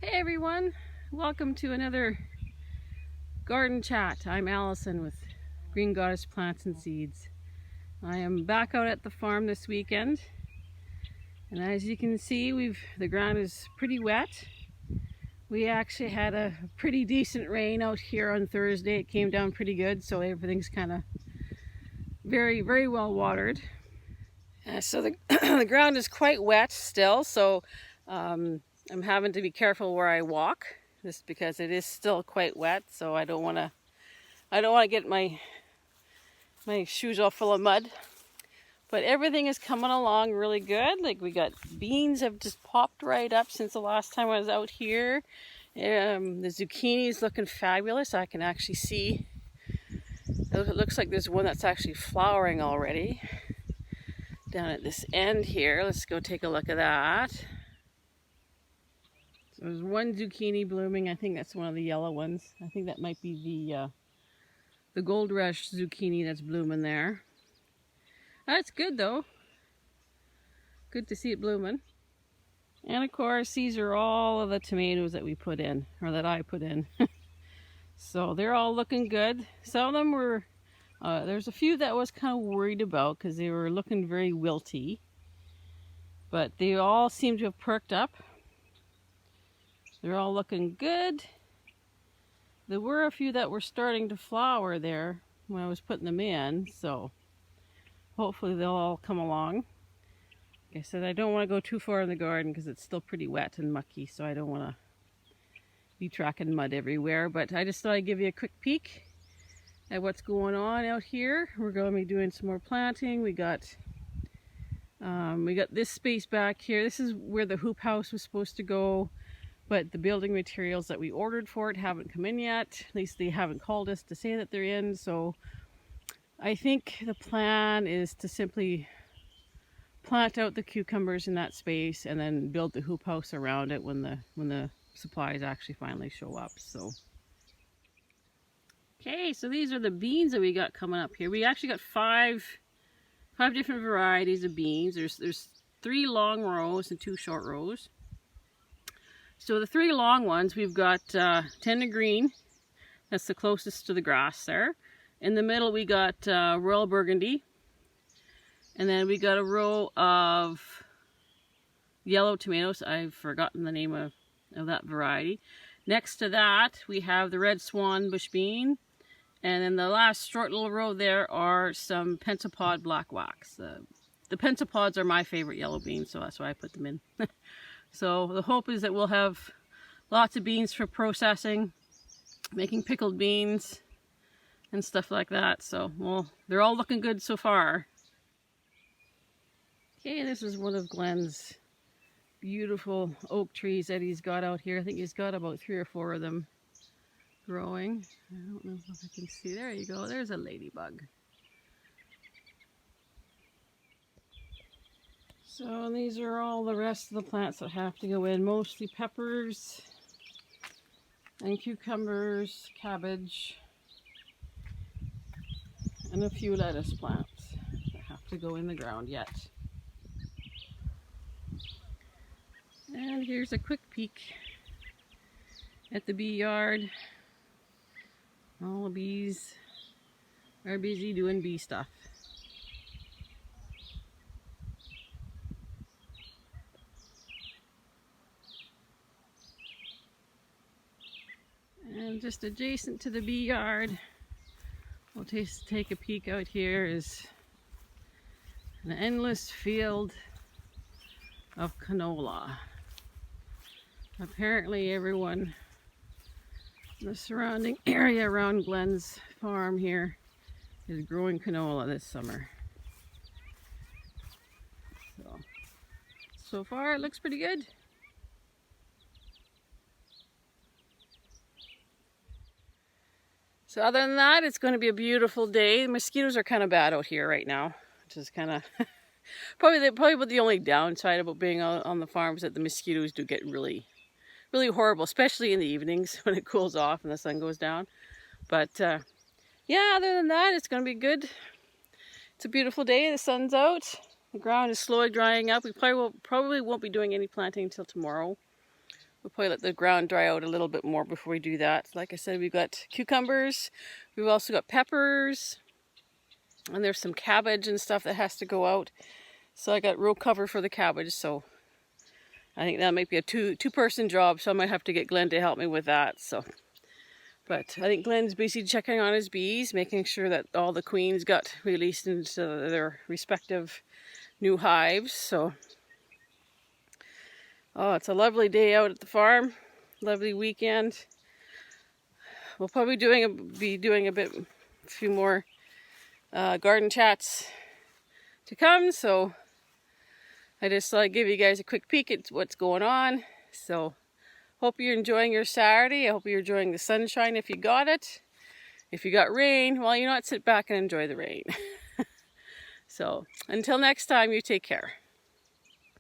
Hey everyone, welcome to another garden chat. I'm Allison with Green Goddess Plants and Seeds. I am back out at the farm this weekend, and as you can see, the ground is pretty wet. We actually had a pretty decent rain out here on Thursday. It came down pretty good, so everything's kind of very well watered. So the ground is quite wet still, so I'm having to be careful where I walk, just because it is still quite wet. So I don't want to get my shoes all full of mud. But everything is coming along really good. Like, we got beans have just popped right up since the last time I was out here. The zucchini is looking fabulous. I can actually see, it looks like there's one that's actually flowering already down at this end here. Let's go take a look at that. So there's one zucchini blooming. I think that's one of the yellow ones. I think that might be the gold rush zucchini that's blooming there. That's good though. Good to see it blooming. And of course, these are all of the tomatoes that we put in, or that I put in. So they're all looking good. Some of them were, there's a few that I was kind of worried about because they were looking very wilty. But they all seem to have perked up. They're all looking good. There were a few that were starting to flower there when I was putting them in, so hopefully they'll all come along. Like I said, I don't want to go too far in the garden because it's still pretty wet and mucky, so I don't want to be tracking mud everywhere. But I just thought I'd give you a quick peek at what's going on out here. We're going to be doing some more planting. We got this space back here. This is where the hoop house was supposed to go. But the building materials that we ordered for it haven't come in yet. At least they haven't called us to say that they're in. So I think the plan is to simply plant out the cucumbers in that space and then build the hoop house around it when the supplies actually finally show up. So okay, so these are the beans that we got coming up here. We actually got five different varieties of beans. There's 3 long rows and 2 short rows. So the 3 long ones, we've got tender green. That's the closest to the grass there. In the middle we got royal burgundy. And then we got a row of yellow tomatoes. I've forgotten the name of that variety. Next to that we have the red swan bush bean. And then the last short little row there are some pentapod black wax. The pentapods are my favorite yellow beans, so that's why I put them in. So the hope is that we'll have lots of beans for processing, making pickled beans and stuff like that. So, well, they're all looking good so far. Okay, this is one of Glenn's beautiful oak trees that he's got out here. I think he's got about 3 or 4 of them growing. I don't know if I can see. There you go. There's a ladybug. So these are all the rest of the plants that have to go in, mostly peppers and cucumbers, cabbage, and a few lettuce plants that have to go in the ground yet. And here's a quick peek at the bee yard. All the bees are busy doing bee stuff. And just adjacent to the bee yard, we'll take a peek out here, is an endless field of canola. Apparently everyone in the surrounding area around Glenn's farm here is growing canola this summer. So far it looks pretty good. So other than that, it's going to be a beautiful day. The mosquitoes are kind of bad out here right now, which is kind of probably the only downside about being out on the farm is that the mosquitoes do get really horrible, especially in the evenings when it cools off and the sun goes down. But yeah, other than that, it's going to be good. It's a beautiful day. The sun's out. The ground is slowly drying up. We probably won't be doing any planting until tomorrow. We'll probably let the ground dry out a little bit more before we do that. Like I said, we've got cucumbers. We've also got peppers. And there's some cabbage and stuff that has to go out. So I got row cover for the cabbage. So I think that might be a two-person job. So I might have to get Glenn to help me with that. So, but I think Glenn's basically checking on his bees, making sure that all the queens got released into their respective new hives. So, oh, it's a lovely day out at the farm. Lovely weekend. We'll probably be doing a few more garden chats to come. So I just thought I'd give you guys a quick peek at what's going on. So hope you're enjoying your Saturday. I hope you're enjoying the sunshine if you got it. If you got rain, well, you know what? Sit back and enjoy the rain. So until next time, you take care.